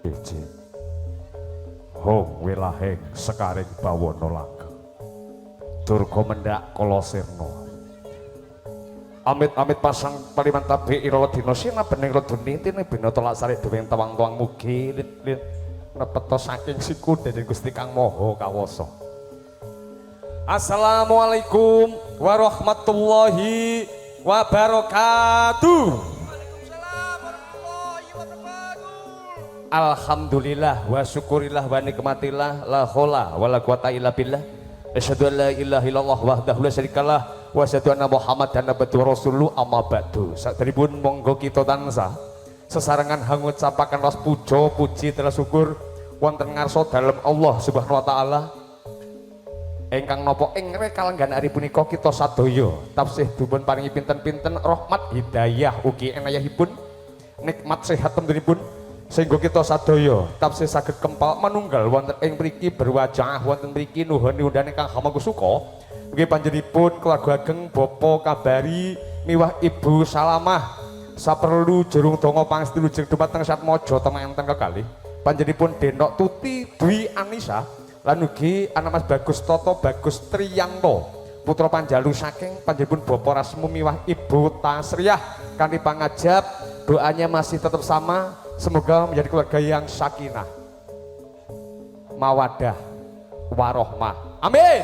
Iji Hong wilahing sekaring bawana langga Durga mendak kala sirna Amit-amit pasang paliman tabi irala dina sina bening reduni tine binata laksari dening tawang-tawang mugi nepeta saking siku dening Gusti Kang Maha Kawasa. Assalamualaikum warahmatullahi wabarakatuh. Alhamdulillah wa syukurillah wa nikmatillah la haula wala quwata illa billah. Asyhadu an la ilaha illallah wahdahu la syarikalah wa asyhadu anna Muhammadan abduhu wa rasuluhu amma ba'du. Saderipun monggo kita tansah sesarengan ngucapaken ras puja puji tersyukur wonten ngarsa dalem Allah Subhanahu wa taala. Ingkang napa ing kalenggan ari punika kita sadaya tansih dipun paringi pinten-pinten rahmat hidayah ugi enayahipun nikmat sehat temtunipun sehingga kita sadaya tansih saged kempal manunggal wonten ing mriki berwajah wonten mriki nuhun undane Kang Hamagusuka nggih panjenenganipun keluarga ageng Bapak Kabari miwah Ibu Salamah saperlu jurung donga pangestulujeng dumateng Satmaja temanten kekalih panjenenganipun Denok Tuti Dwi Anissa lan ugi anak Mas Bagus Toto Bagus Triyanto putra panjalu saking panjenenganipun Bapak Rasmu miwah Ibu Tasriyah kanthi pangajab doanya masih tetap sama semoga menjadi keluarga yang sakinah mawadah warohmah amin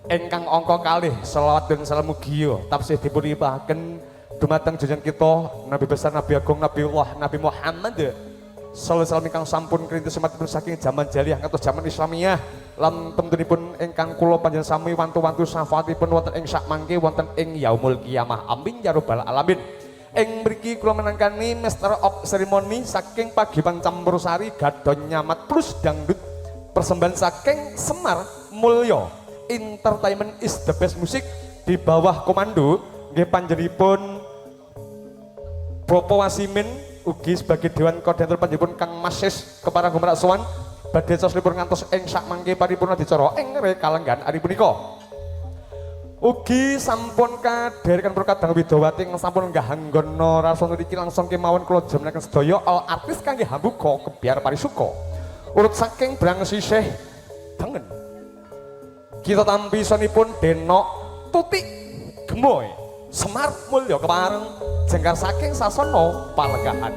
ingkang angka kalih selawat dan salam mugia tansih dipun limpahaken dumateng junjungan kita Nabi besar Nabi agung Nabiullah Nabi Muhammad sallallahu alaihi ingkang sampun kerintis sematipun saking zaman jahiliyah ngantos zaman Islamiyah lan temtunipun ingkang kula panjenengan sami wantu-wantu syafaatipun wonten ing sak mangke wonten ing yaumul kiamah amin ya rabbal alamin. Ing mriki kula menangkani Master of Ceremony saking Pagiman Campursari Gadon Nyamat plus dangdut persembahan saking Semar Mulyo Entertainment is the best music di bawah komando nggih panjenenganipun Bapak Wasimin ugi sebagai Dewan Koordinator panjenenganipun Kang Masis Keparang Gumrak Sowan badhe coslipun ngantos ing sak mangke paripurna dicara ing kalenggan ari punika. Ugi sampun kadherekaken Kadang Widowati sampun nggahanggono rasana niki langsung kemawon kula jemenaken sedaya all artis kangge hambuka kebiar parisuka. Urut saking Brang Sisih Tengen. Kita tampi sonipun Denok Tuti Gemoy Semar Mulya kepareng jengkar saking sasana Palegahan.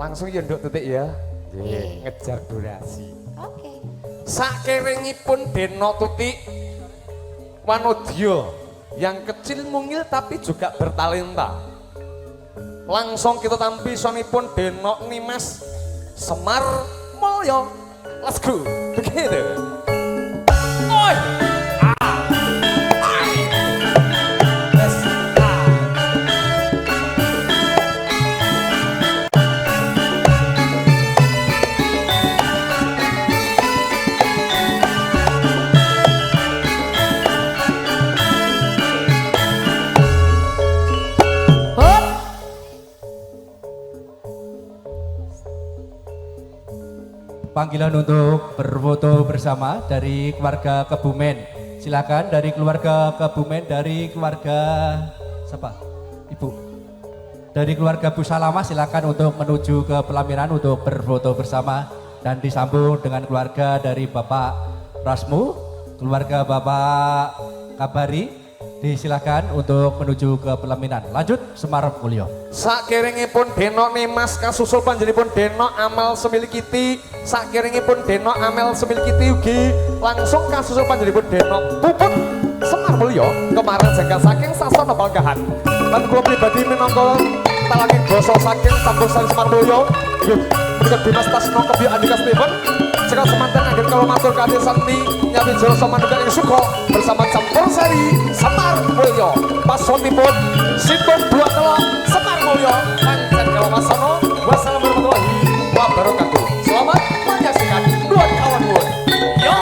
Langsung ya nduk Tutik ya. Ngejar durasi. Oke. Sakerengipun Denok Tutik Wanodya yang kecil mungil tapi juga bertalenta. Langsung kita tampi sonipun Denok Nimas Semar Mulya. Let's go. Begitu. Oi. Panggilan untuk berfoto bersama dari keluarga Kebumen. Silakan dari keluarga Kebumen, dari keluarga siapa? Ibu. Dari keluarga Bu Salamah silakan untuk menuju ke pelaminan untuk berfoto bersama dan disambung dengan keluarga dari Bapak Rasmu, keluarga Bapak Kabari. Disilakan untuk menuju ke pelaminan. Lanjut Semar Mulya. Sakiringipun Denok Nimas kasusul panjenenganipun Denok Amal Semilikiti. Sakiringipun Denok Amel Semilikiti ugi langsung kasusul panjenenganipun Denok Puput Semar Mulya kemarin jengkar saking sasana Palegahan. Lan kula pribadi minangka talanging basa saking Campursari Semar Mulya menika Dimas Tasno Kebyo Andika Steven sekal semanten anggen kula matur kanthi santi nyami jero samanunggal ing suka bersama Campursari Semar Mulya. Pasonipun Situng Dua Telok Semar Mulya pancen kawasana. Wassalamualaikum warahmatullahi wabarakatuh. Selamat menyaksikan dua kawan. Yo.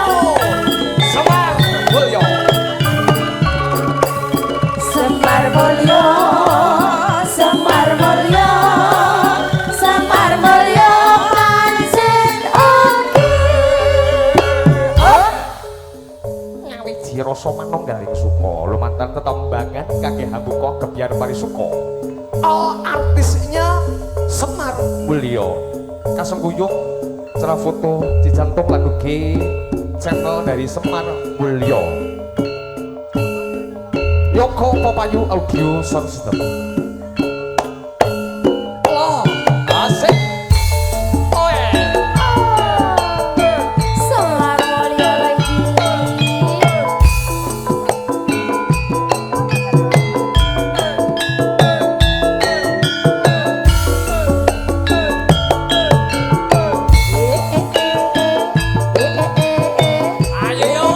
Kecamatan Tetombangan kaki Hambuko Gebyar Parisuko. Oh, artisnya Semar Mulyo. Kasengkuyung cara foto dicantum lagu G channel dari Semar Mulyo. Yoko Popayu Audio Sound System. Oh, asik. Oh yeah. Semar Mulyo lagi. Ayo.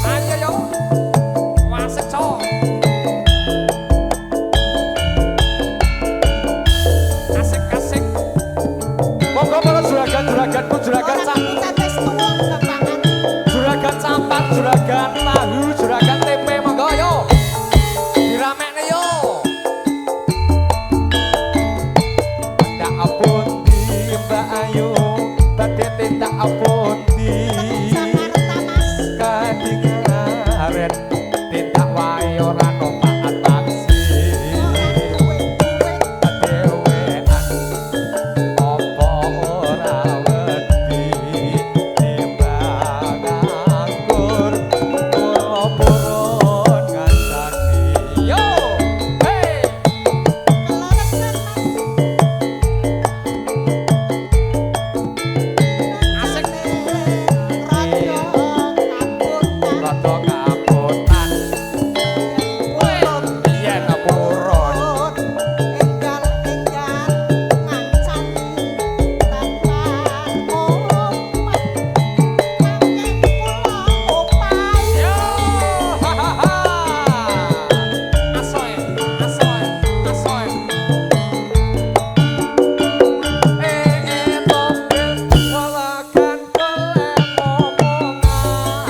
Ayo yo. Wasik cok. Asik-asik. Monggo para juragan-juraganku juragan cak. Juragan campak, juragan tahu, juragan tempe monggo yo. Diramekne yo. Tak apun di Mbak Ayu, badhe tak apun di kadingaren, tindak wae ora numpak taksi. Dewean apa ora wedi timbang nganggur kula purun ngancani. Yo, hey. Asik rada kaputan. Yen purun yo, hahaha. Asoy, asoy, asoy. Mobil walakan golek omongan.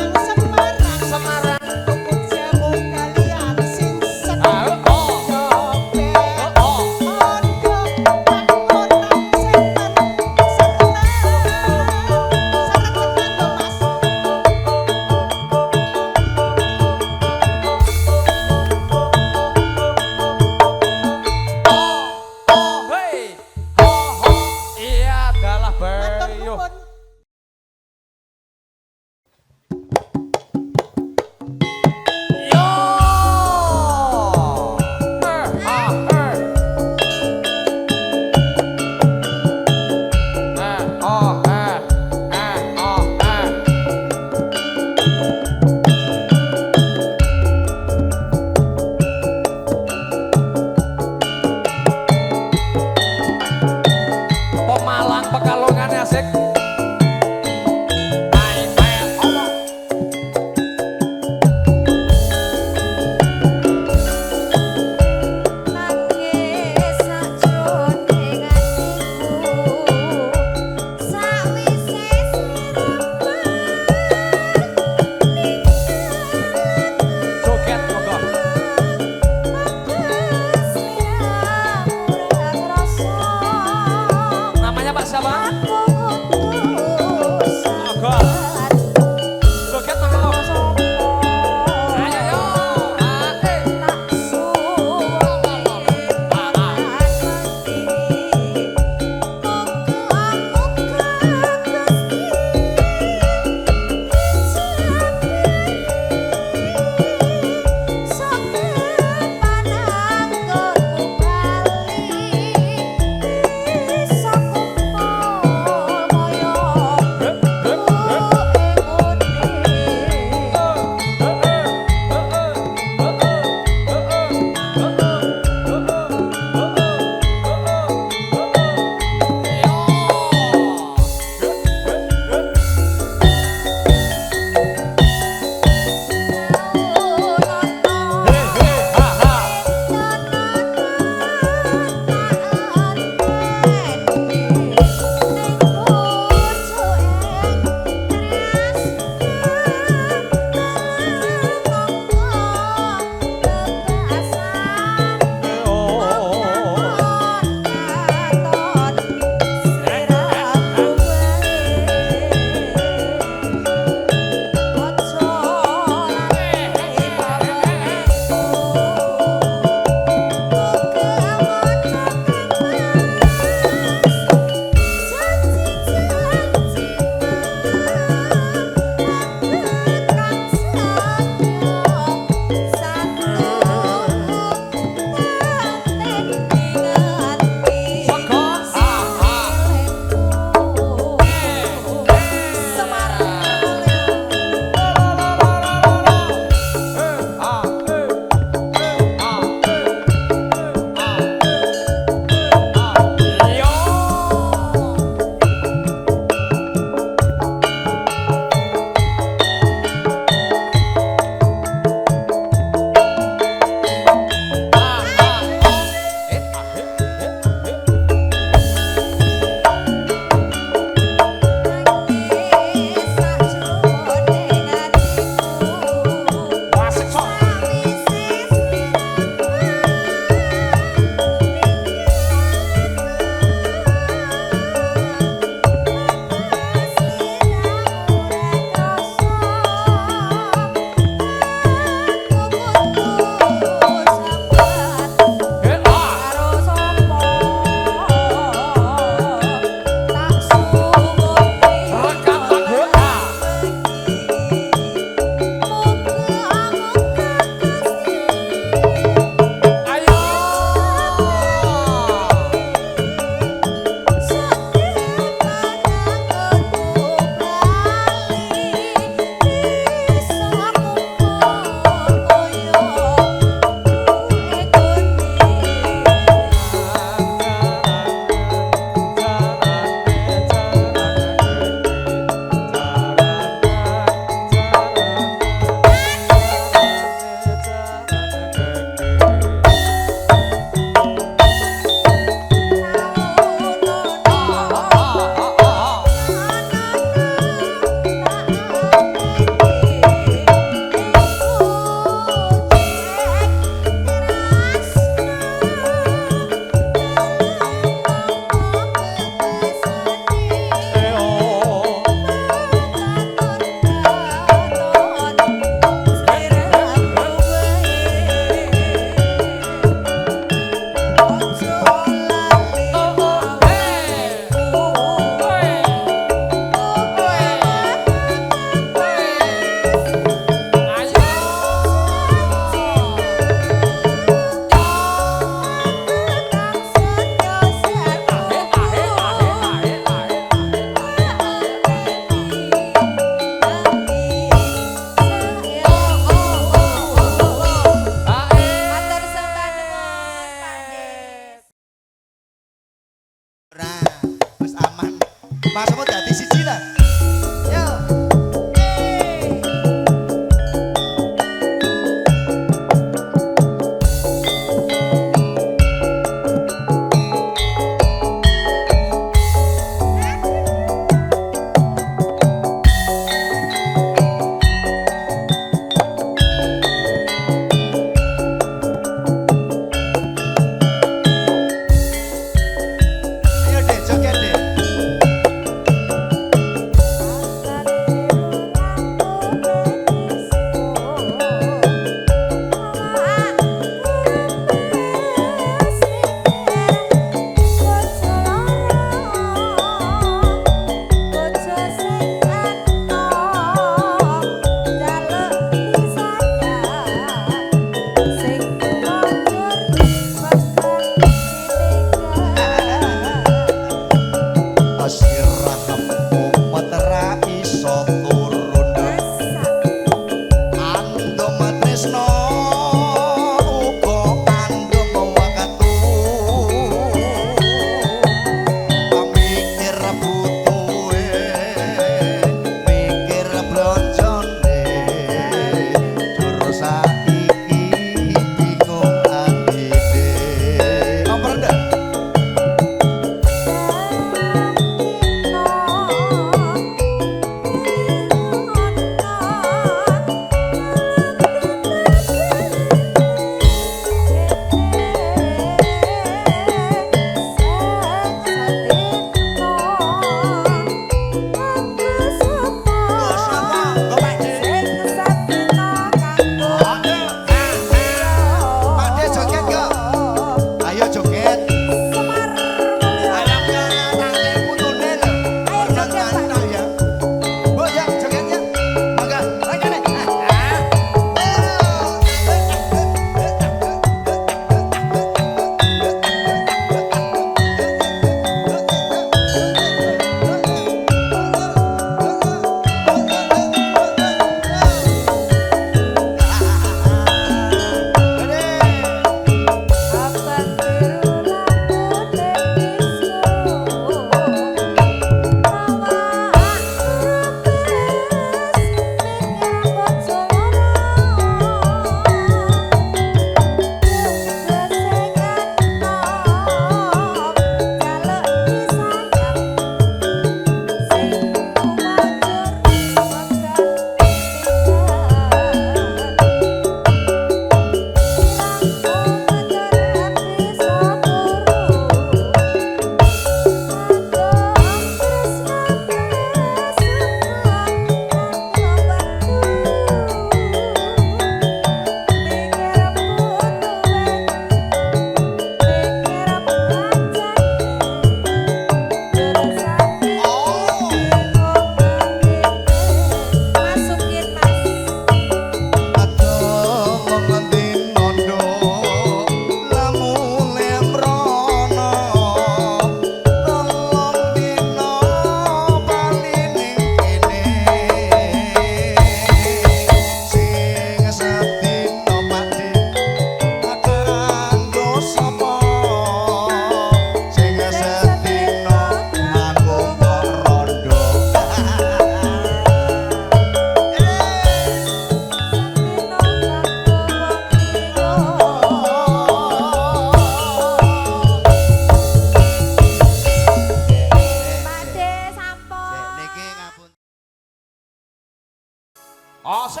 Asik.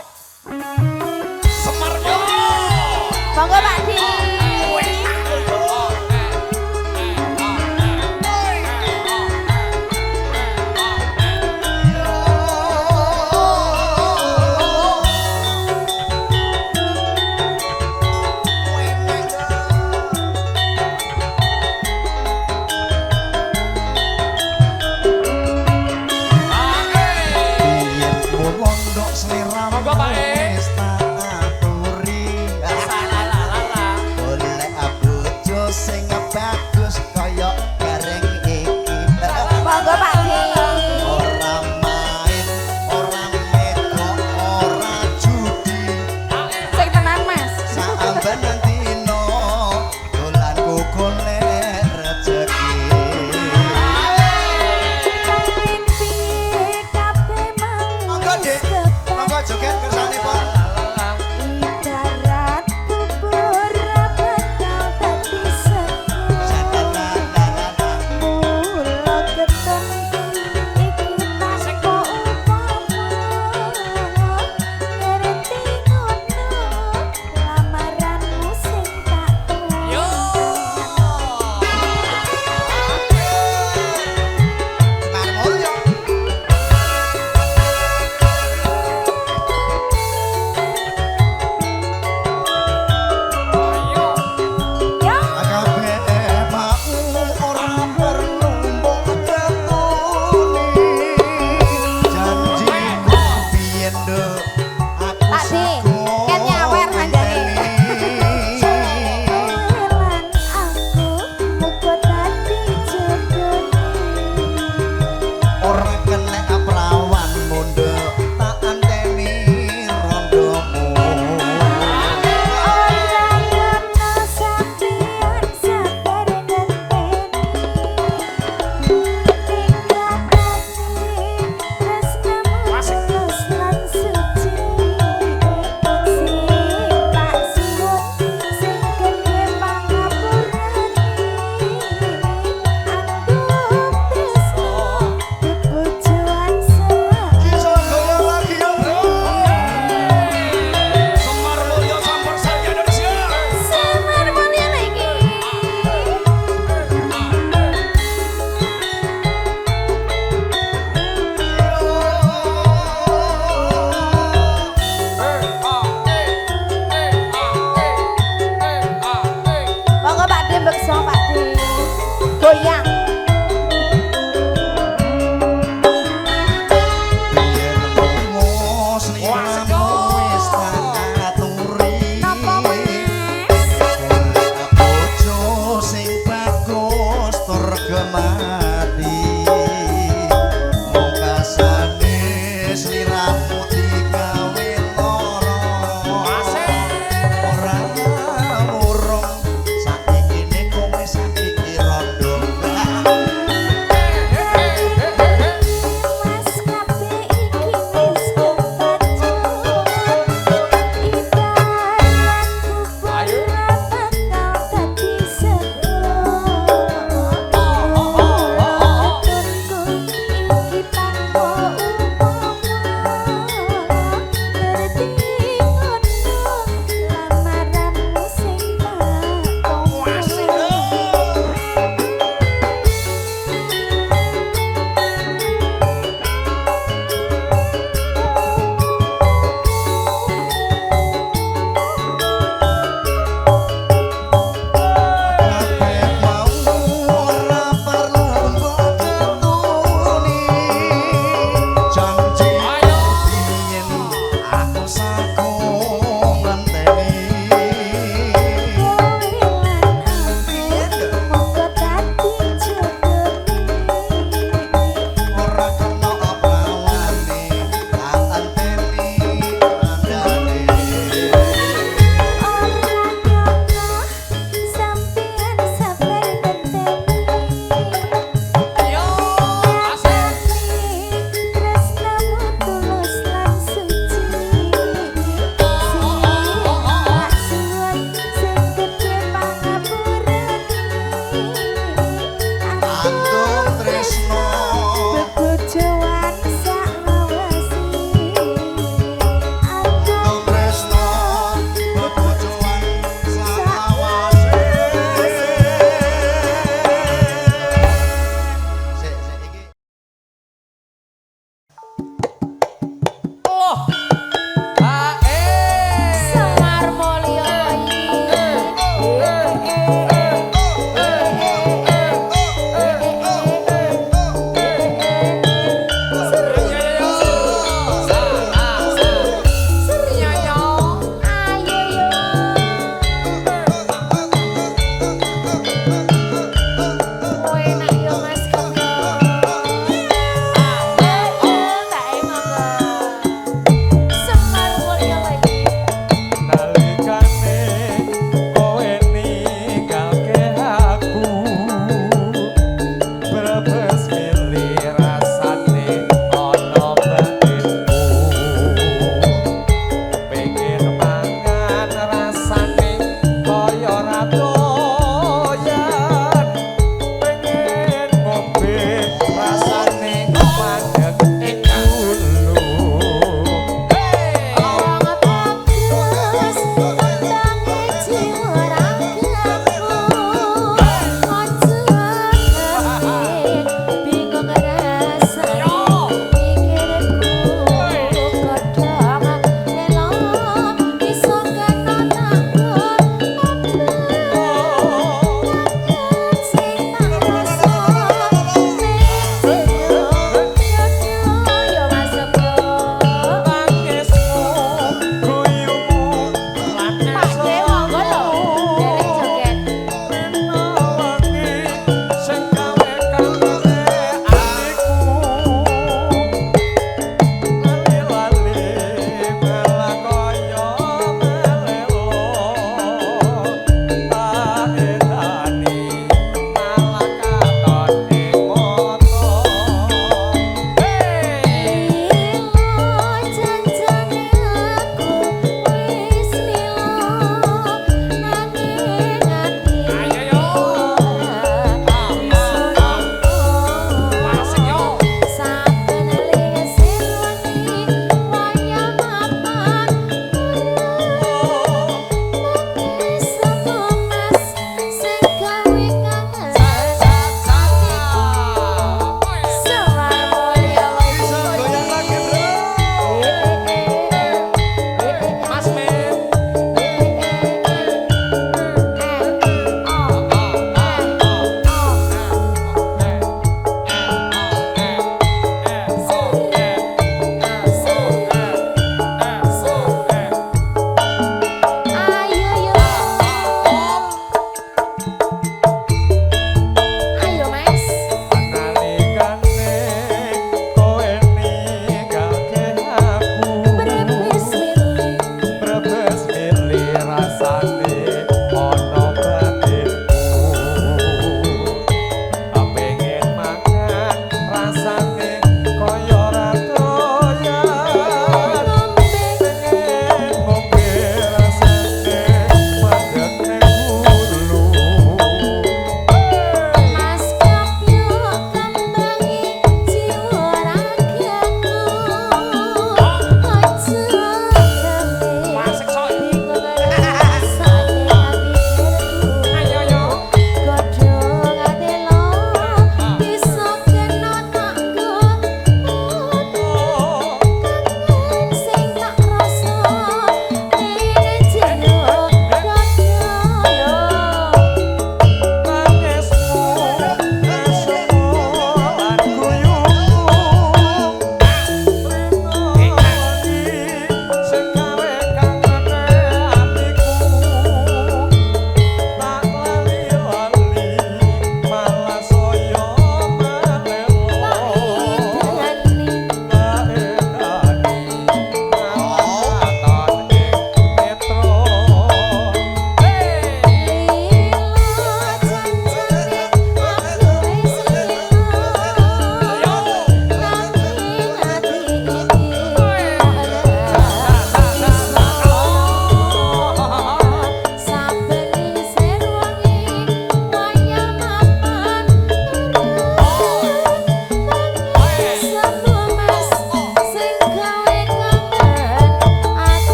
Semar Mulyo. Monggo Pak Di. Monggo Pak E. Monggo Pak Di. Sing tenan Mas. Joget kersane Pak. Ibarat bubur bakal dadi seger. Mula keton iki tanpa upama. Ngerti ngono lamaranmu sing tak tuwa. Semar Mulyo. Pak Di, kan nyawer mandane. Lan aku muga dadi jodone. Ora kena prawan mondok tak anteni rondomu. Ora ngono sampeyan sabar ngenteni. Tinggal ati tresnamu tulus lan suci. Sing tak suwun sing gedhe pangapurane. Andup tresno dibujuan selak. Bisa goyang lagi ya bro. Semar Mulyo Sampur Sarja Indonesia. Semar Mulyo lagi. Monggo Pak Di bekso Pak Di. Goyang. Napa Mas? Saiki ini kowe saiki rondo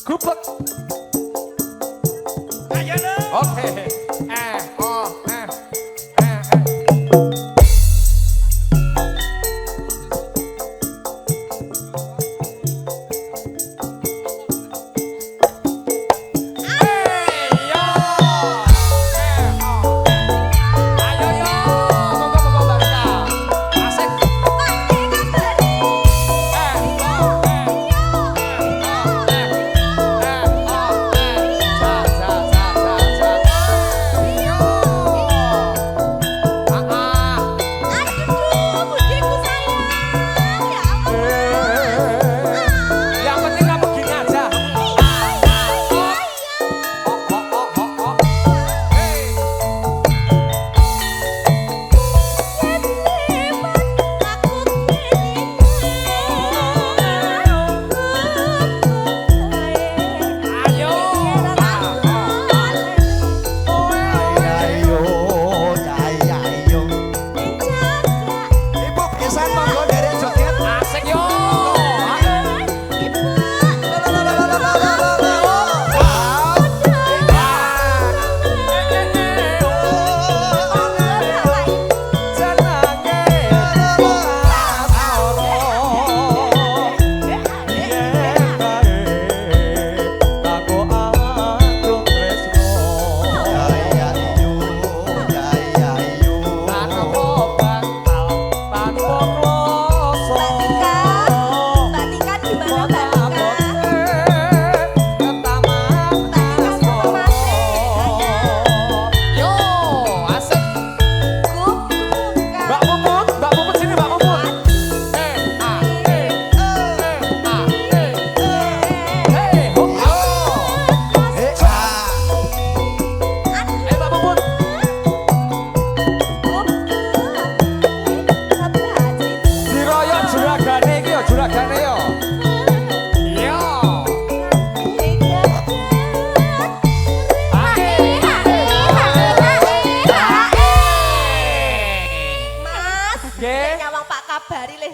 Gubek. Ayo dong. Oke. Oh, eh.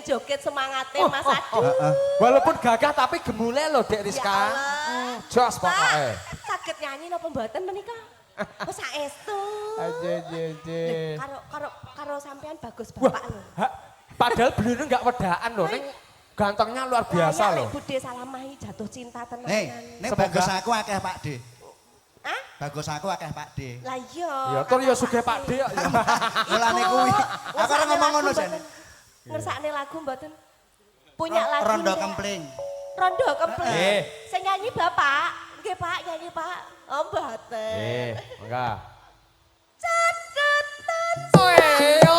joget semangatnya Mas Adi. Walaupun gagah tapi gemule loh Dek Rizka. Ya Allah. Jos pokoknya. Saged nyanyi napa mboten menika? Oh saestu. Aje. Karo sampean bagus Wah, bapak lho. padahal beliau nggak wedaan loh, neng gantengnya luar biasa Kayaknya loh. Bude Salamahi jatuh cinta tenan. Nih Semoga- bagus aku akeh Pak D. Hah? Bagus aku akeh Pak D. Lah iya. Ya tur ya sugih Pak D ya. Mulane kuwi. Aku ora ngomong ngono jan. Ngersakne lagu mboten. Punya lagu. Rondo ndak? kempling. Rondo kempling. Eh. Sing nyanyi Bapak. Nggih Pak, nyanyi Pak. Oh mboten. Enggak. Catetan Oyo,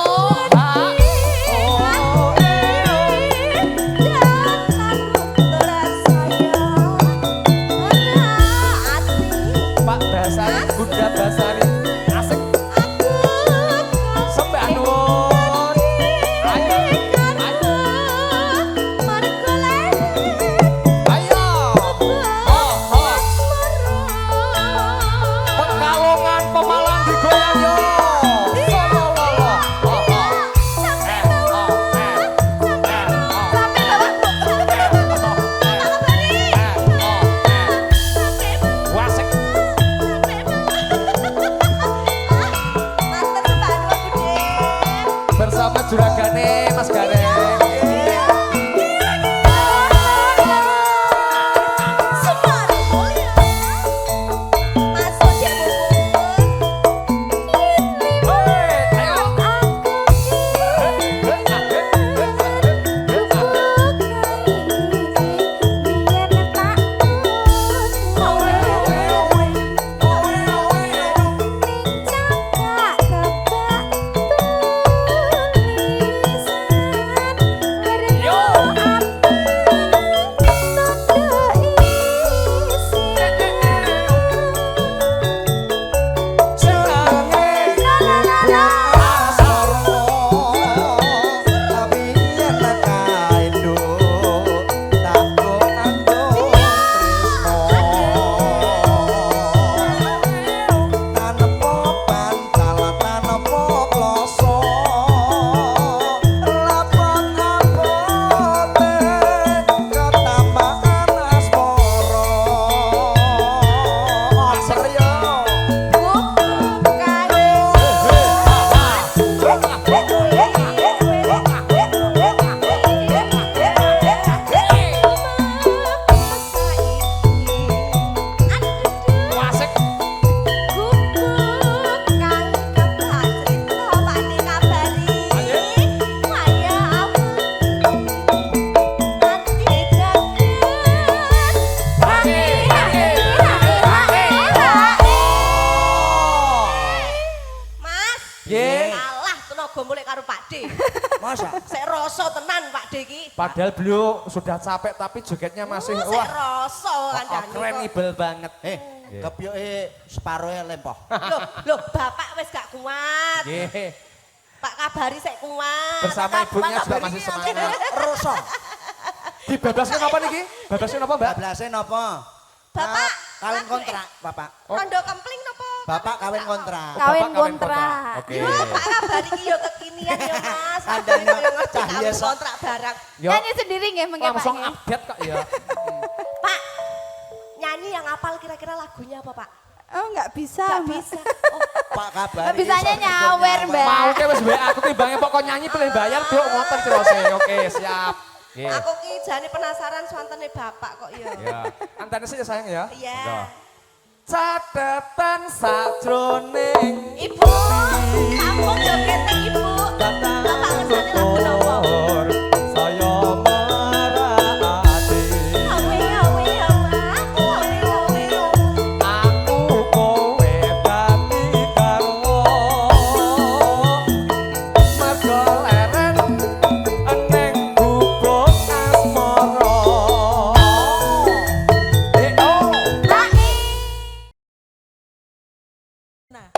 Pak. Oh, datang terasaya ati Pak Basari, Bunda Basari. Asik. Sembah nuwun. Ayo. Ayo. Ayo. Pekalongan pemain Padahal beliau sudah capek tapi jogetnya masih wah Rasa kandhane. keren ibel banget. Kepyoke separohe lempoh. Loh, Bapak wis gak kuat. Nggih. Pak kabari sik kuat. Bersama Pak ibunya juga kabari masih iki semangat. Roso. Dibebaskan apa niki? Bebaskan apa, Mbak? Bablase napa? Bapak, Kawin lagu, kontrak, Bapak. Rondo kempling napa? Bapak kawin kontrak. Kawin Bapak kontrak. Oke. Yo, Pak kabari iki yo kekinian yo Mas. Kandhane Yo ngerti cah kawin biasa. kontrak barang. Yo, Nyanyi sendiri nggih mengke Pak. langsung nggih? update kok ya. Pak, nyanyi yang apal kira-kira lagunya apa, Pak? Oh nggak bisa. Gak Mbak. bisa. Oh, Pak kabar. Bisanya nyawer, Mbak. Mau ke wis WA aku timbangnya pokok nyanyi pilih bayar, Bro. Ngoten terus. Oke, siap. Nggih. aku ki jane penasaran swantene Bapak kok yo. Ya, antene sih ya sayang ya. Iya. Catatan sajroning Ibu, kamu joget Ibu. Bapak ngesani lagu napa? saya merati Awe awe awe, awe awe. aku kowe dadi garwa mergo leren eneng gubuk asmara Nah.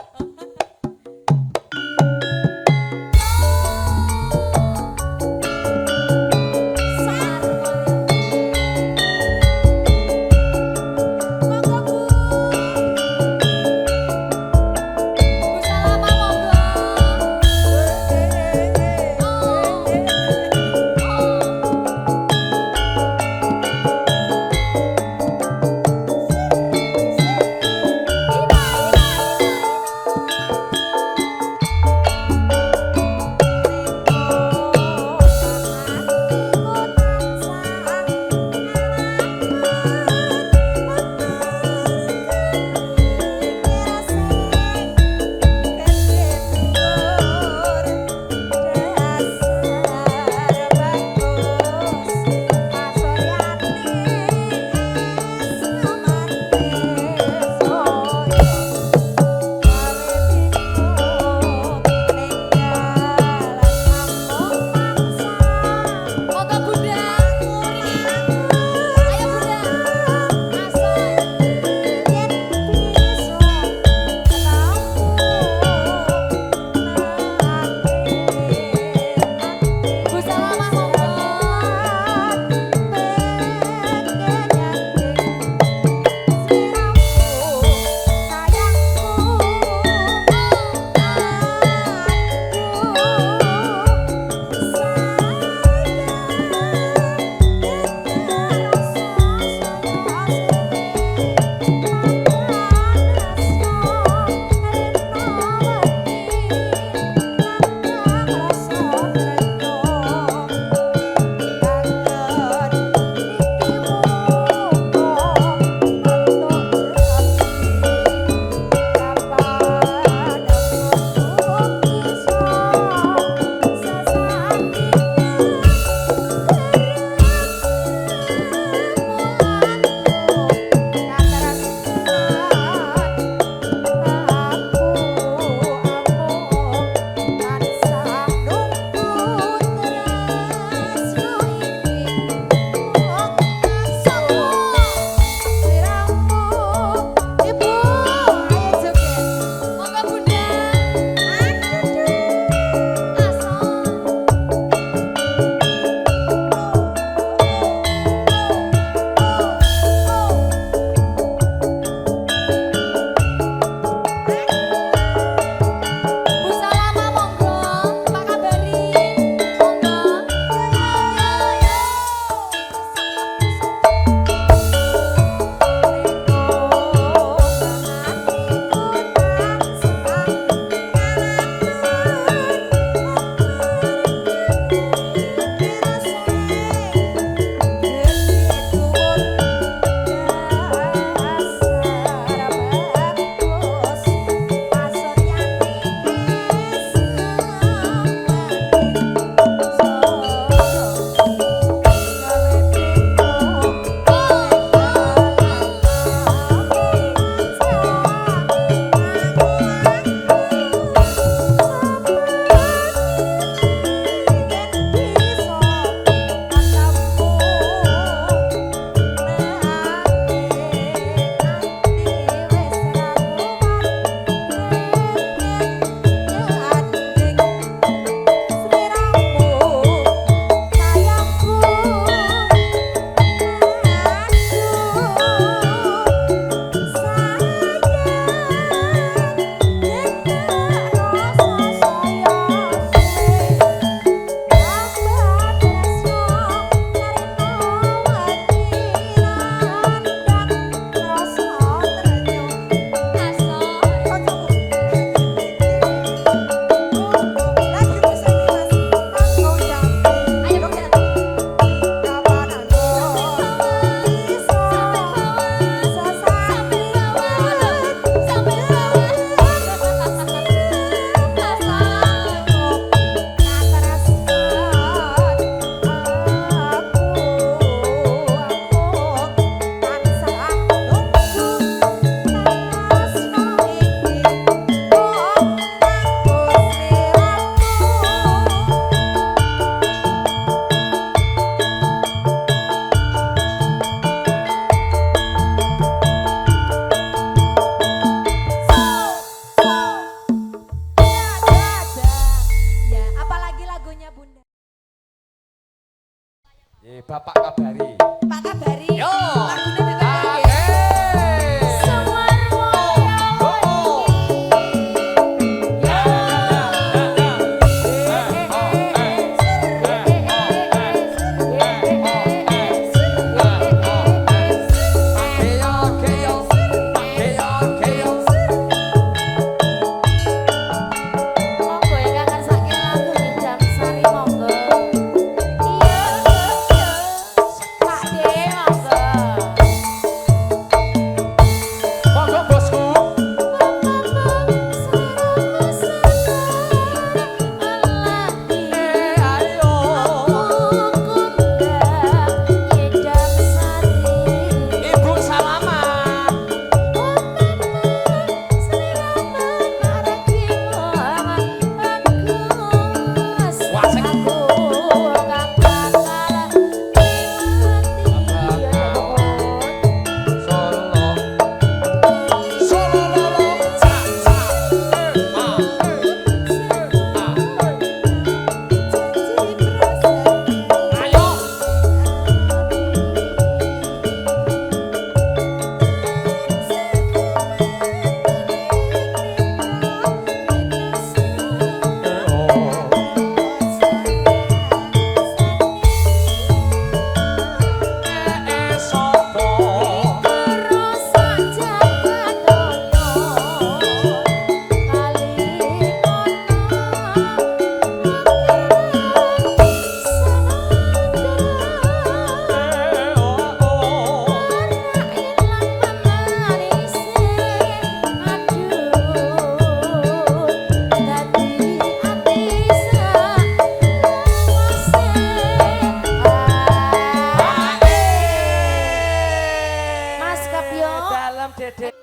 Dede.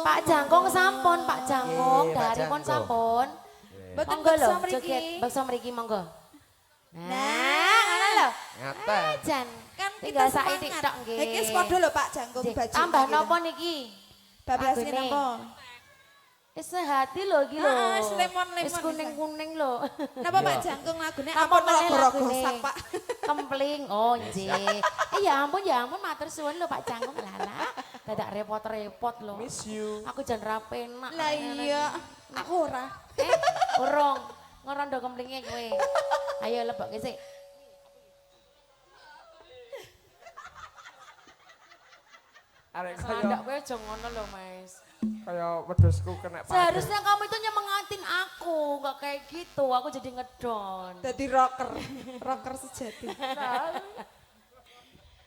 Pak Jangkung sampun, Pak Jangkung, Pak dari pun Jangkung. sampun. Mboten Monggo lho, beksa mriki. joget bakso mriki monggo. Nah, ngono lho. Ngata. Jan, Kan tinggal kita saiki semangat. tok nggih. Iki sepodo lho Pak Jangkung Nggih, baju. tambah kita. napa niki? Bablasnya Lagune. napa? Wis sehati lho iki lho. Heeh, wis lemon-lemon Wis kuning-kuning lho. Napa Pak Jangkung lagune Napa ampun meneh rogo-rogo lagune? sak Pak. Kempling. Oh, nggih. Ya ampun, matur suwun lho Pak Jangkung lala. Dadak repot-repot lho. Miss you. Aku jan ra penak. Lah iya, aku ora. Urung. Ngerondo kemplinge kowe. Ayo lebokke sik. Arek Sandak kaya kowe aja ngono lho, Mas. wedhusku kena pakai. Seharusnya kamu itu nyemangatin aku, nggak kayak gitu. Aku jadi ngedon. Dadi rocker, rocker sejati.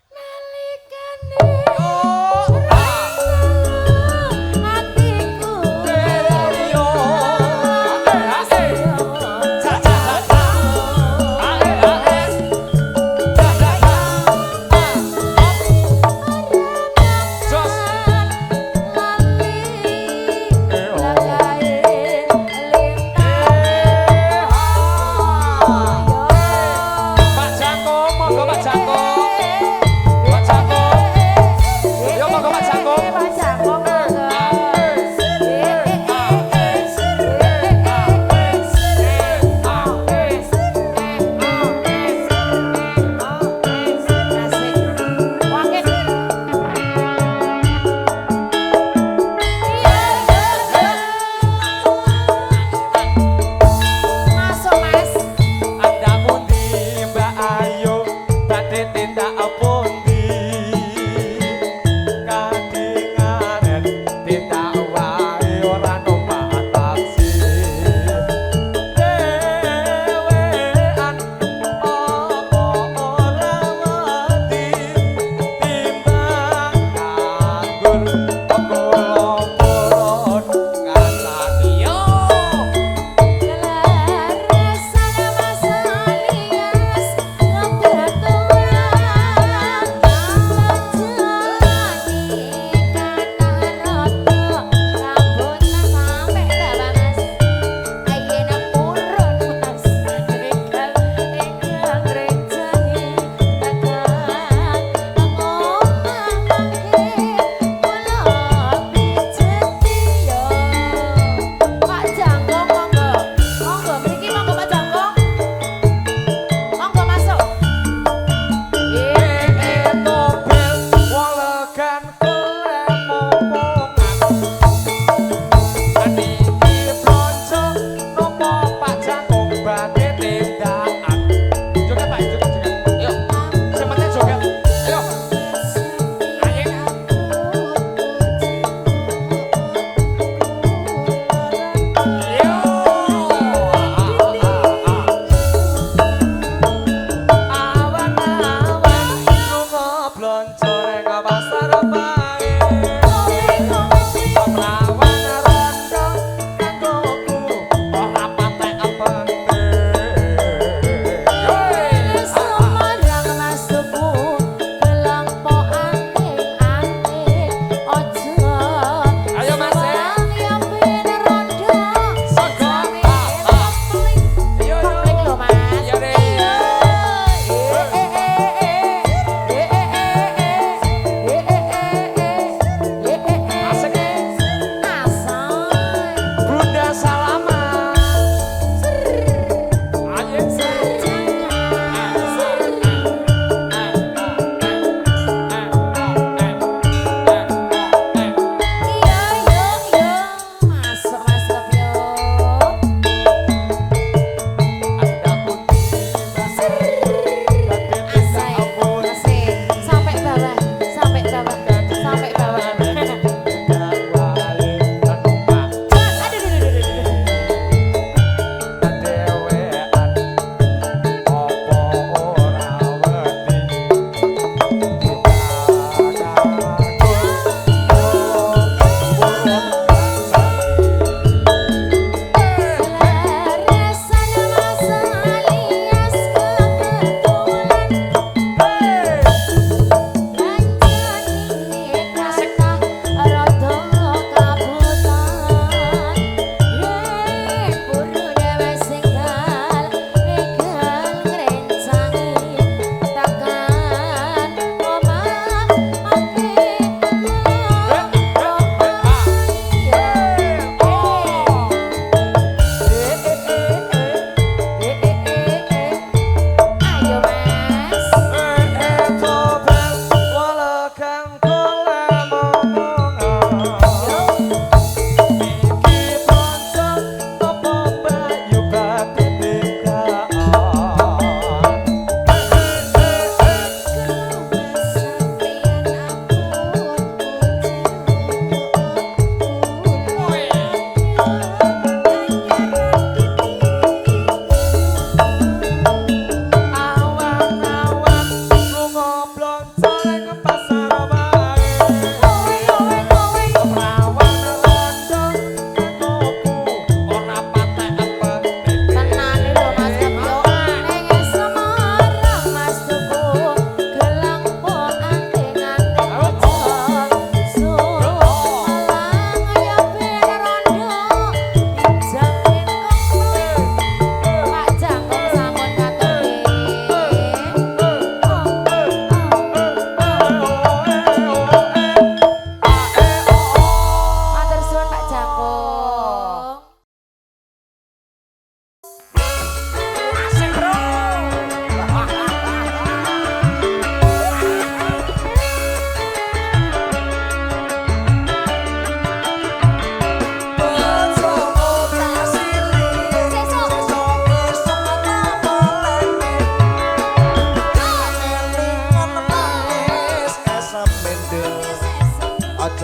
Nalikane hatiku Pak Jangkung, monggo Pak Jangkung. Pak Jangkung.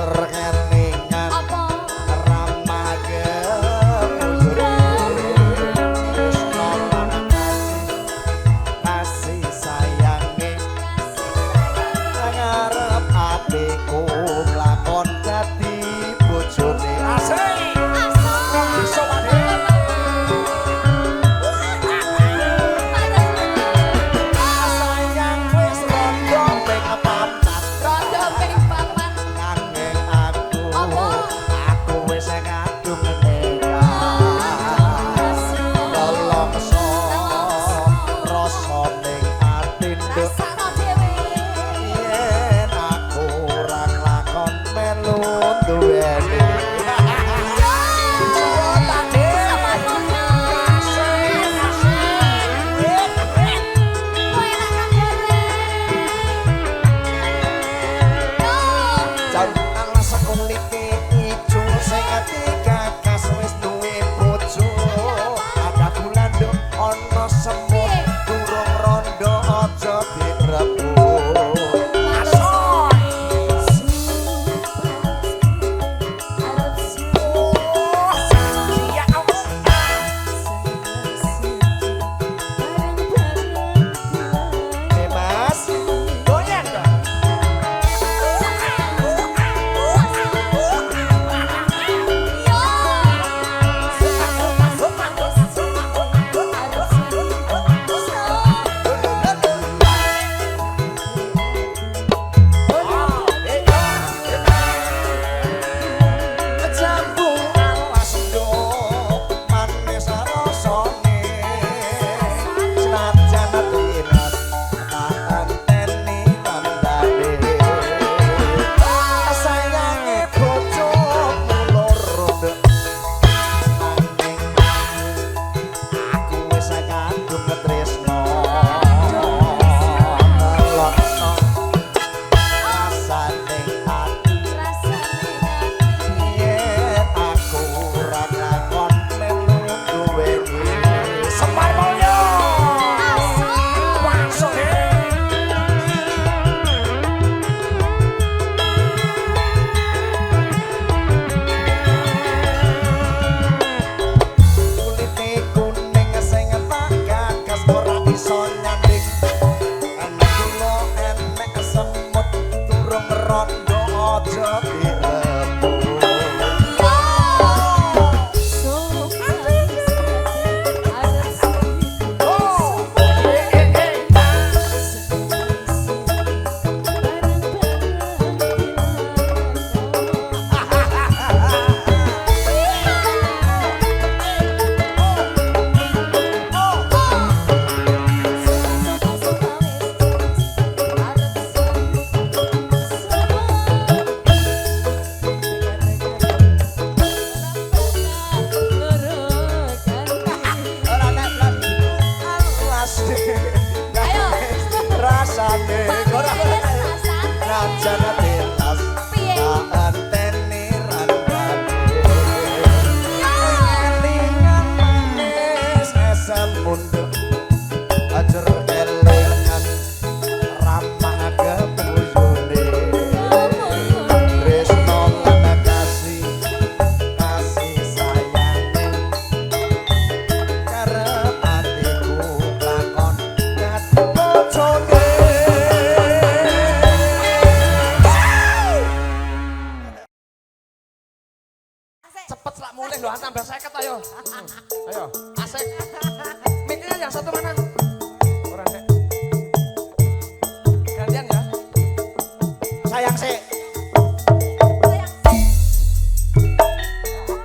ajar kelingan Apa? ramah kebujur kasih sayangi ngarep hatiku lakon dadi bojone asik iso pade sayang wis rondo ping papat Rondo ping papat. nanging Apa? aku wis kadung nikah Dolongso rasa ning ati nduk Rasakno dhewe. yen aku ora lakon melu duweni Jan alas kulite ijo sing ati gagas wis duwe bojo ada bulan nduk ana semut durung rondo aja direbut Mas goyang dong rasane ora rajane telas antene randane lingan manis asam munduk ajar kelingan ramah kebujune tresno lan kasih sayange karep atiku lakon dadi bojone Cepet selak mulih lho, nambah 50 ayo. Ayo, asik. Mikirnya yang satu mana? Ora sik. Gantian ya. sayang sih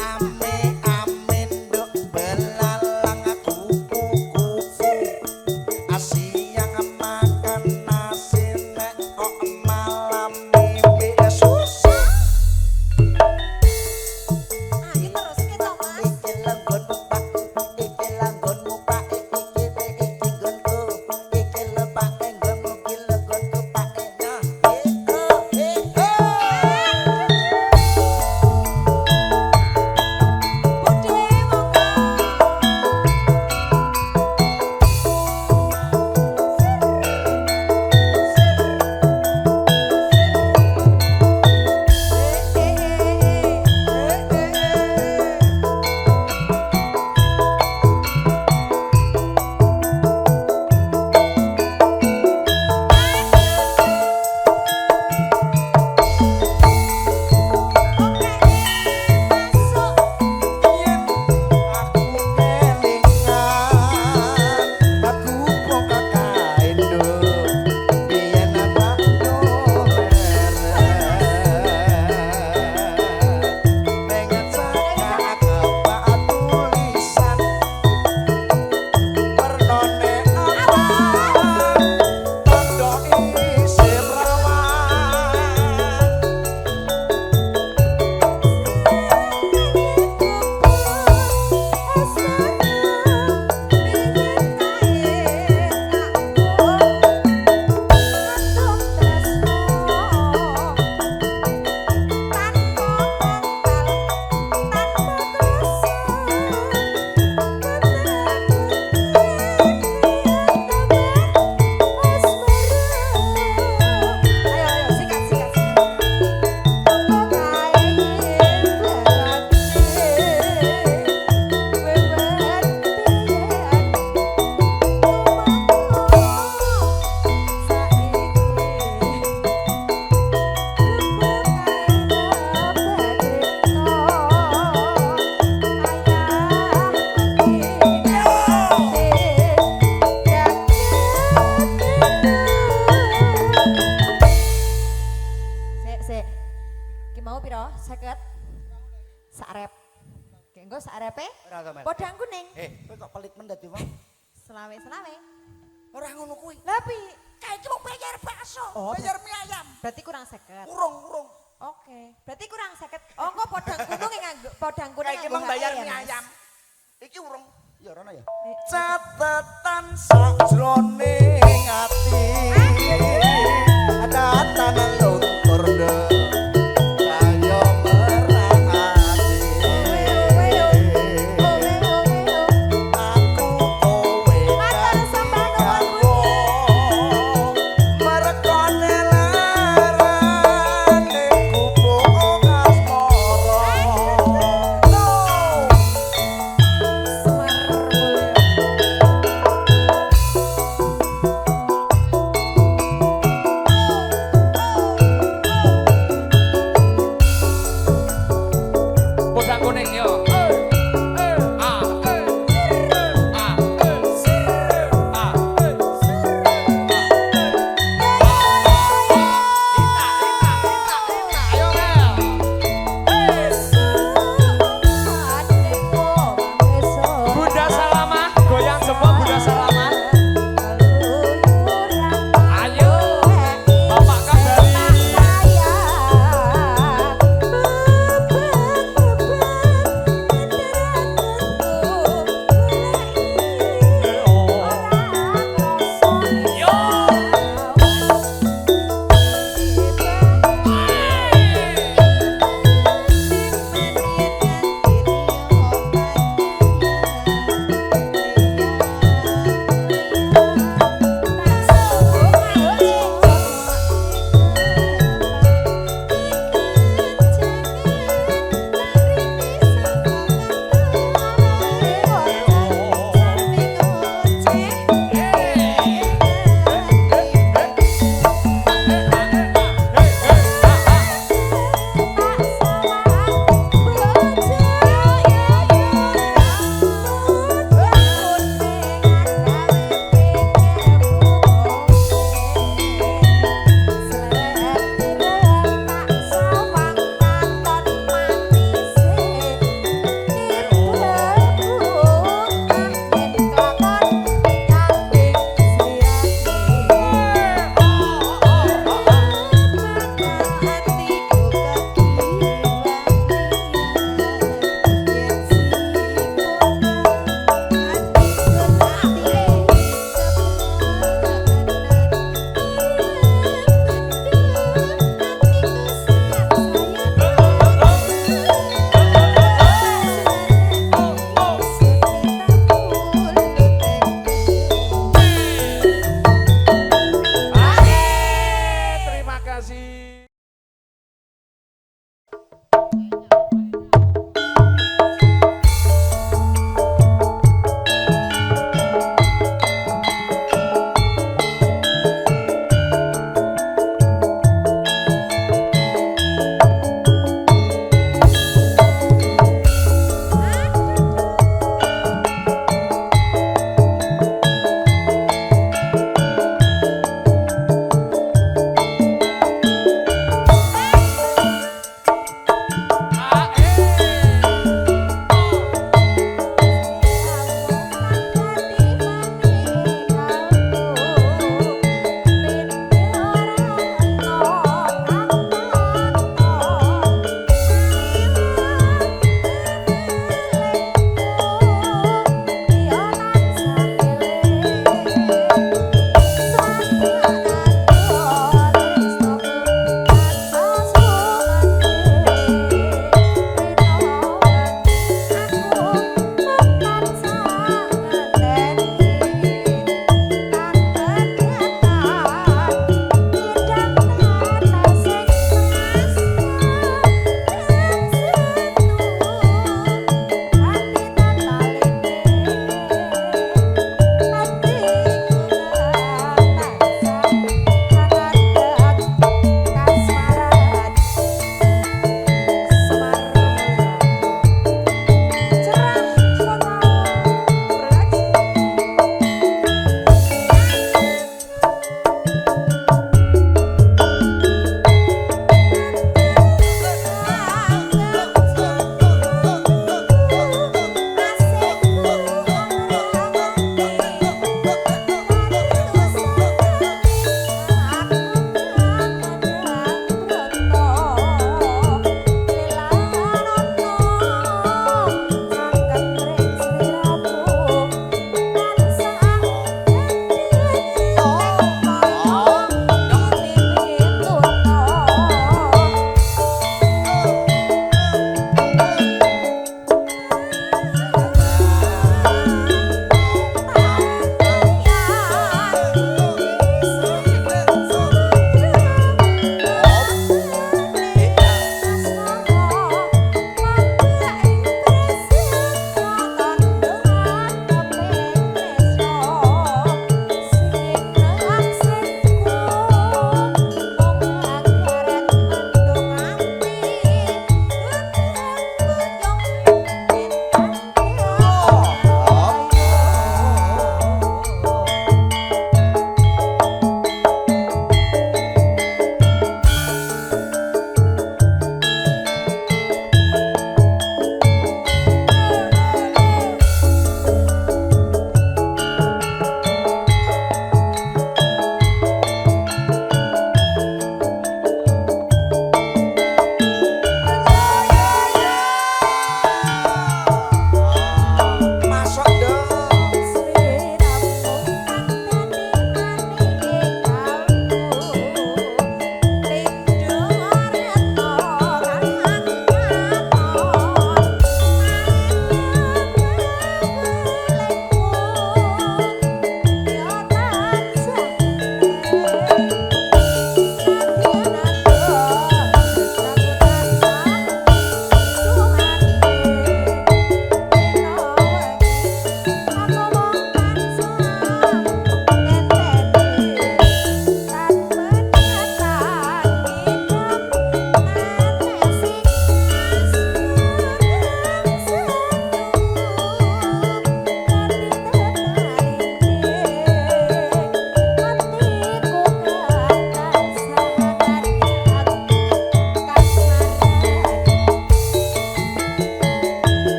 ame amin duk belalang aku kuku asiang makan nasi nek kok malam mimpi susah iki langgonmu pak iki Sarep. Kenggo sarepe. Ora to, Mel. Podang kuning. Kowe kok pelit men dadi wong. Selawe-selawe. Ora ngono kuwi. Lah pi. Kae iki mung bayar bakso, Oh, bayar mie ayam. Berarti kurang 50. Urung. Oke. Berarti kurang 50. Oh, engko podang kuning nganggo podang kuning. Kae iki nganggo mung bayar HE ya, mie Mas? ayam. Iki urung. Ya ora ya. Eh, Catatan sajroning ati. Datang luntur ndek. Kaya merang ati. Aku kowe Matur sembah nuwun karo merkone larane kubuk asmara.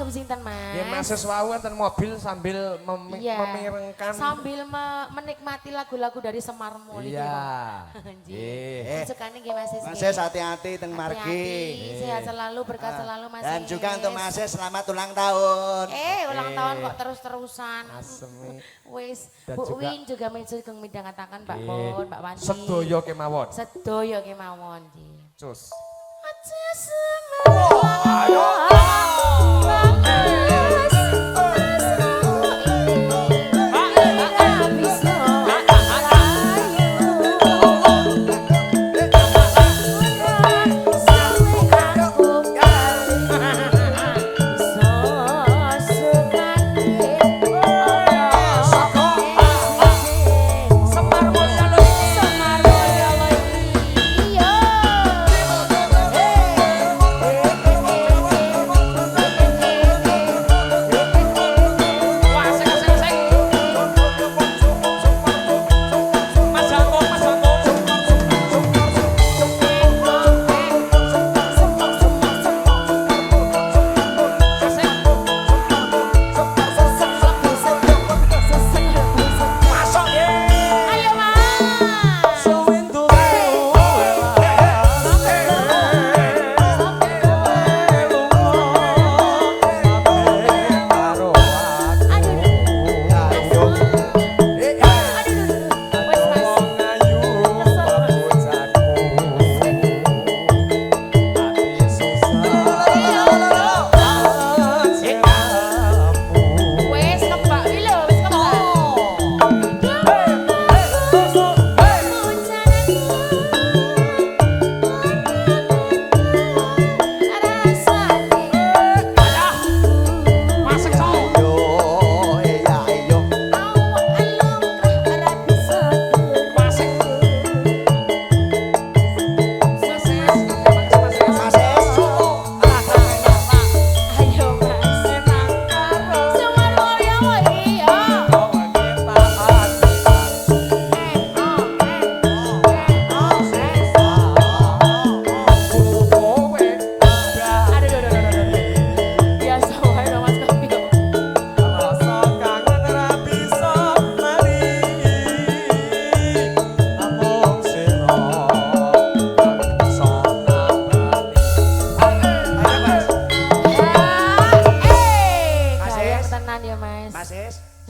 lagu sinten Mas? Ya mahasiswa wonten mobil sambil Iya. memirengkan. Sambil menikmati lagu-lagu dari Semar Muli. Iya. Nggih. Sukane nggih Mas Sis. Mas Sis hati-hati teng margi. Hati-hati, sehat selalu, berkah selalu Mas. Dan Sis. juga untuk Mas Sis selamat ulang tahun. Ulang tahun kok terus-terusan. Asemi. Wis, Dan Bu juga- Win juga menjunjung midhangetaken Mbak Pon, Mbak Wandi. Sedoyo kemawon. Sedoyo kemawon nggih. Cus. Aja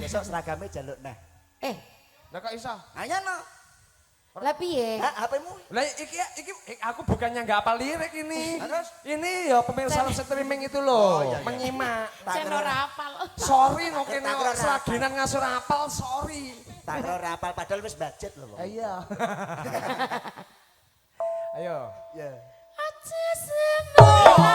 besok seragamnya jaluk nah. Lah kok iso? Ayo no. Lah piye? HP-mu. Lah iki aku bukannya nggak hafal lirik ini. Terus? Ini ya pemirsa live streaming itu loh, iya, iya. menyimak. Channel rapal. Sorry no kene Tak kira seraginan ngasur apal, sorry. Tak kira rapal padahal wis budget lho. Iya. Ayo. Ya. Aja semua.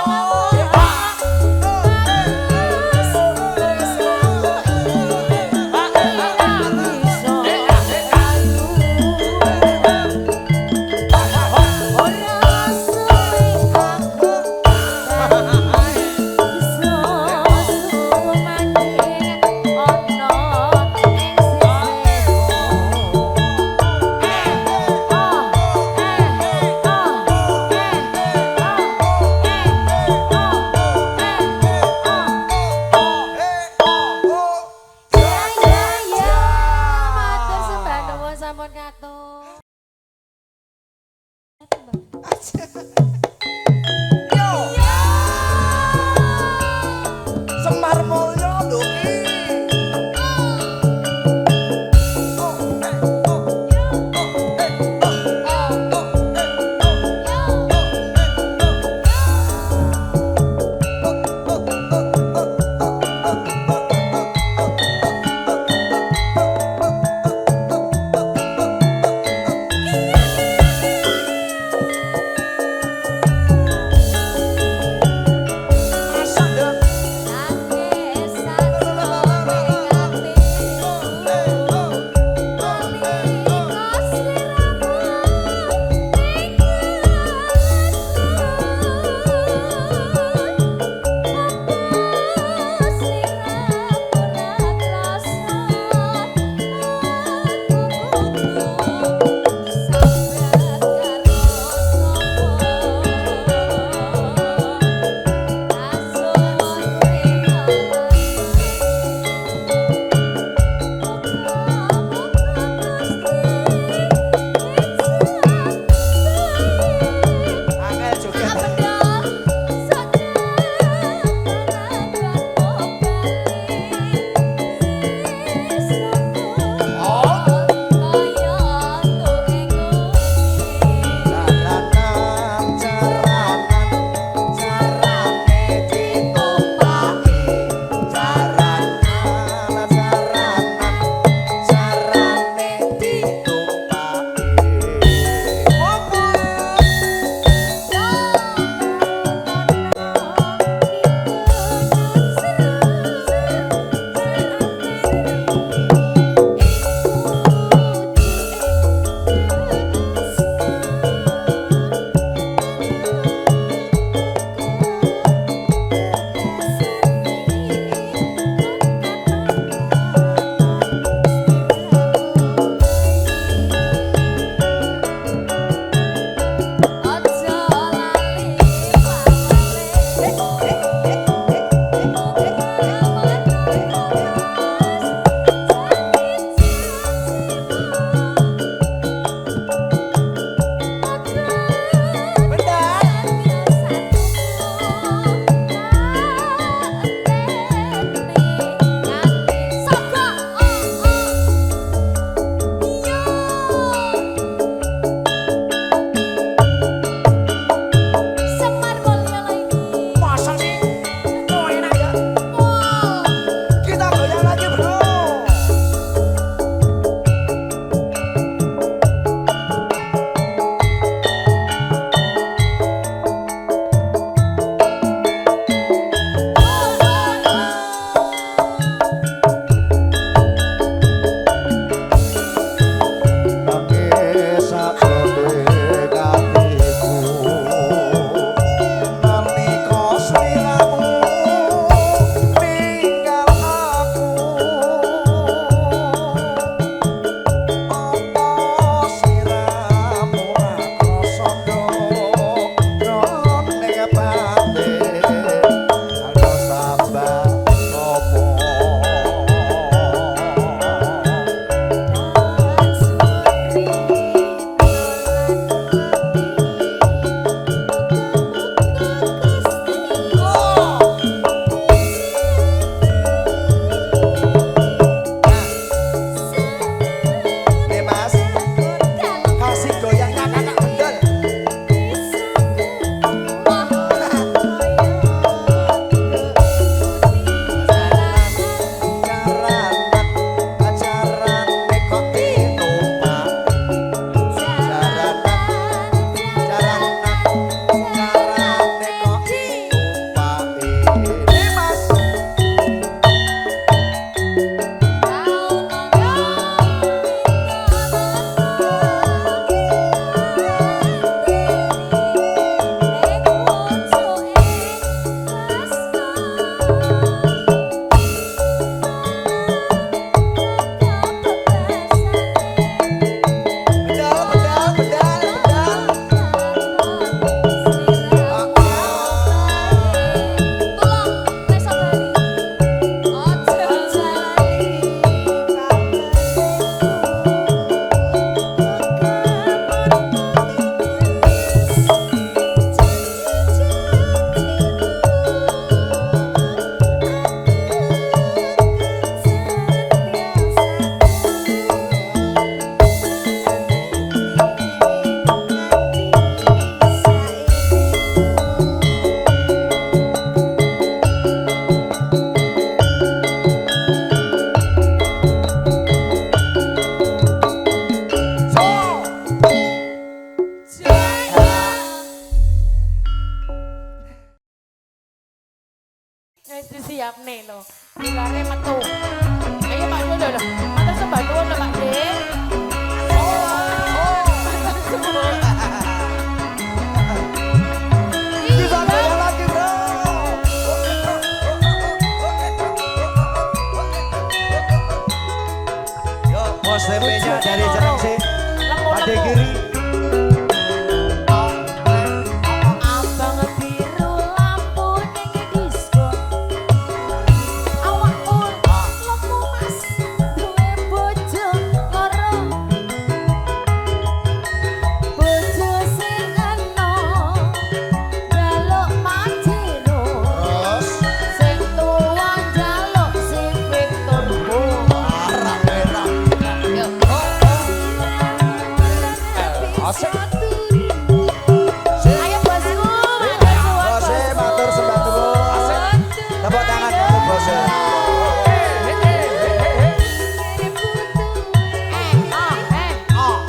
siap nih lo. Dilare metu. Ayo Pak Dodo lho. Matur sembah nuwun lho Pak De. Bisa goyang lagi bro. Yuk bos tempenya dari Jerengsi. Ade kiri. Abang biru lampu ning disco. Awakku lemu mas duwe bojo loro. Bojo sing enom njaluk majero. Terus. Sing tuwa njaluk Civic Turbo. Arah merah. Asik. Ayo bosku, Bose matur sembah nuwun. Tepuk tangan untuk bose.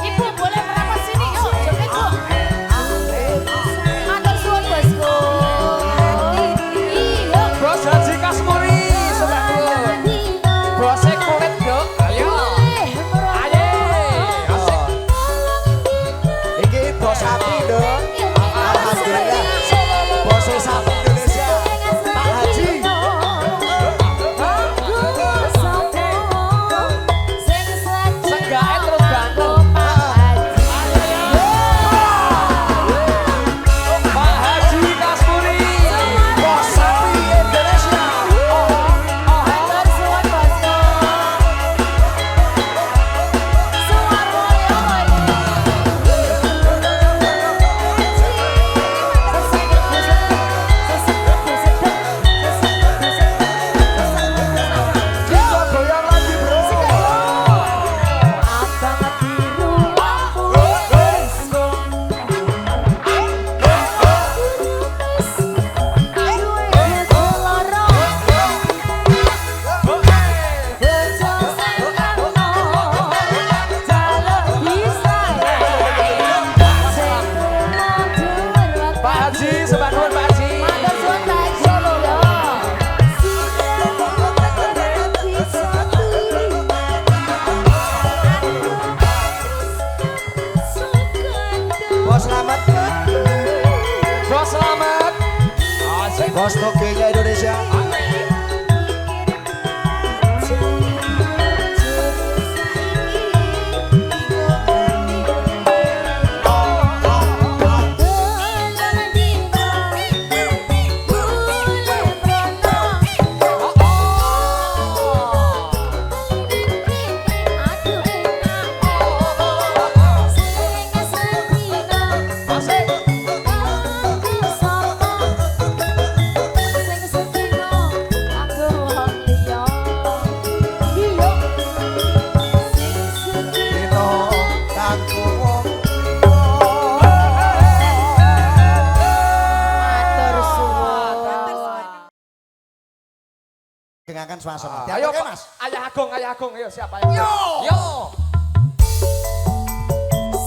Ibu boleh merapat sini yuk, joget Bu. Matur suwun bosku. Iya. Bos Haji Kasmuri, sembah nuwun. Bose kulit yo. Ayo. Ayo. Asik. Iki bos api dong. Alhamdulillah. Bos sapi Indonesia. Pak Haji. Senggae terus banten. Pak Haji Kasmuri. Bos sapi Indonesia. Matur suwun bosku. Suwun Bisa goyang lagi bro. Abang biru lampu disco. Duwe loro. Bojo sing enom jaluk bisa. Sing dhuwur Pak Haji, sembah nuwun Pak Haji. matur suwun Pak Haji lho. Bos selamat. Bos selamat. Asik. Bos togenya Indonesia. Dino kanggo wong Matur suwun. dengarkan suasana. Ayo Diatur, Pak. Mas. Ayah Agung, ayo siapa ya? Yo.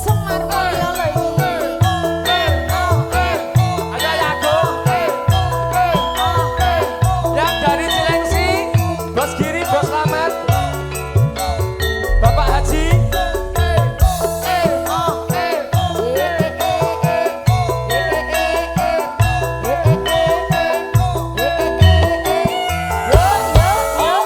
Semar Mulyo lho iki. Ayah Agung. Yang dari Cilengsi, Bos Giri, Bos Slamet. Bapak Haji. Yo yo yo.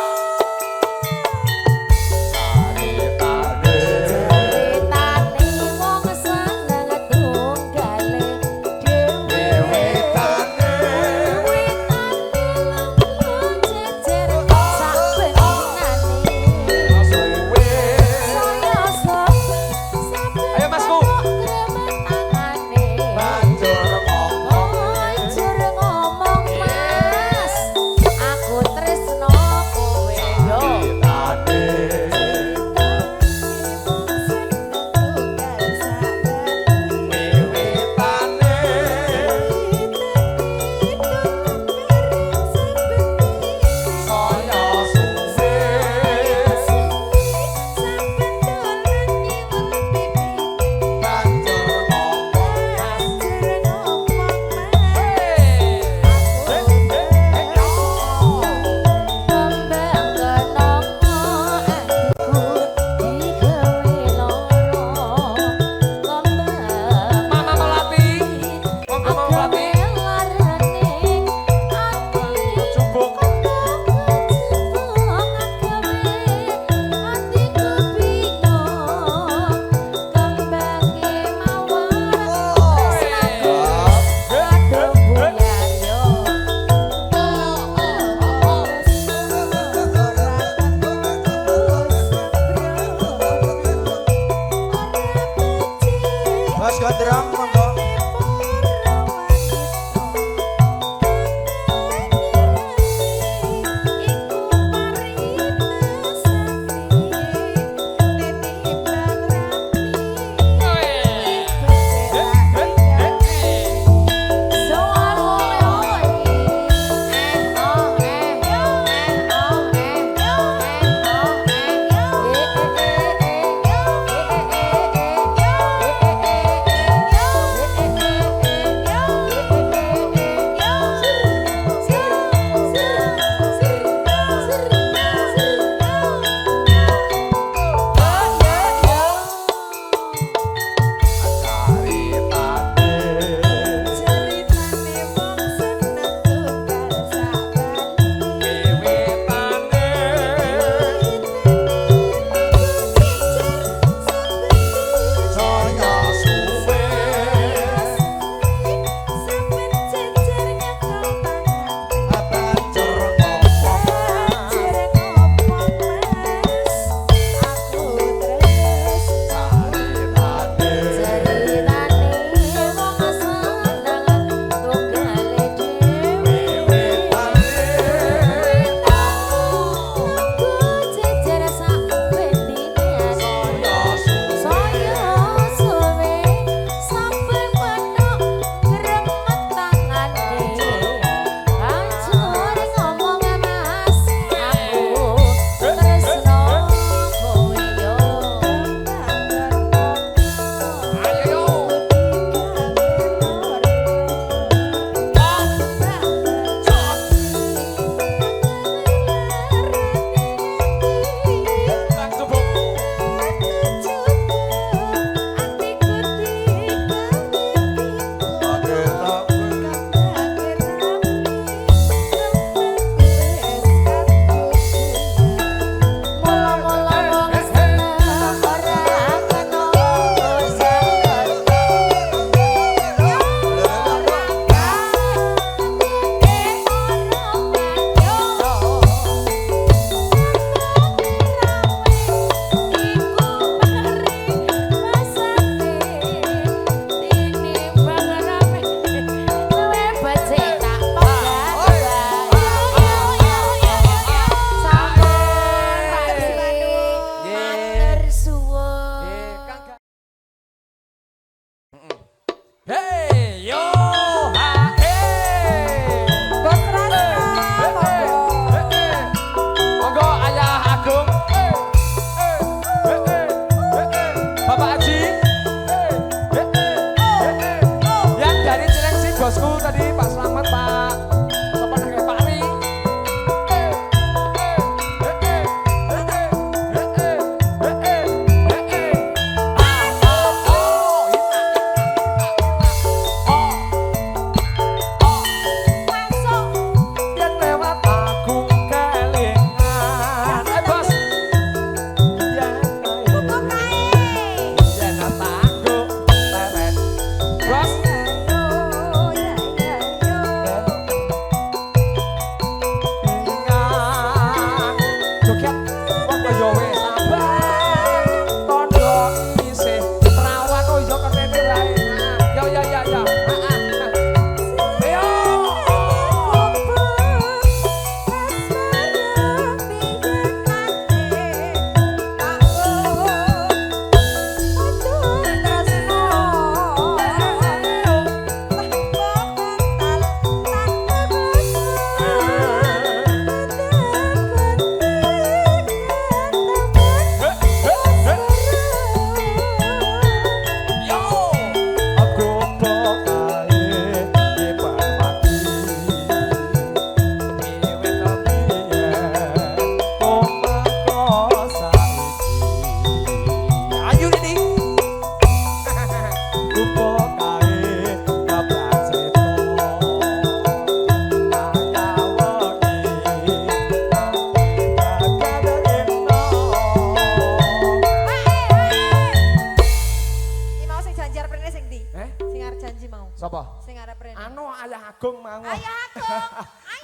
Agung mau. Ayah Agung.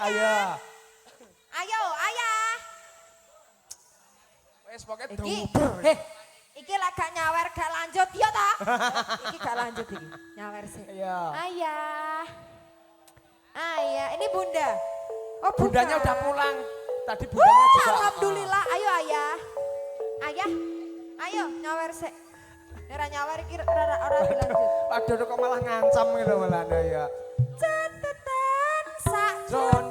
Ayo. Ayo, ayah. Wes pokoke Iki, duber. iki lek gak nyawer gak lanjut ya ta? Iki gak lanjut iki. Nyawer sih. Iya. Ayah. Ayah, ini Bunda. Oh, bukan. Bundanya udah pulang. Tadi bundanya juga. Alhamdulillah. Ayo ayah. Ayah. Ayo nyawer sih. Ora nyawer iki ora dilanjut. Waduh kok malah ngancam gitu malah Anda ya. Catatan sak Jon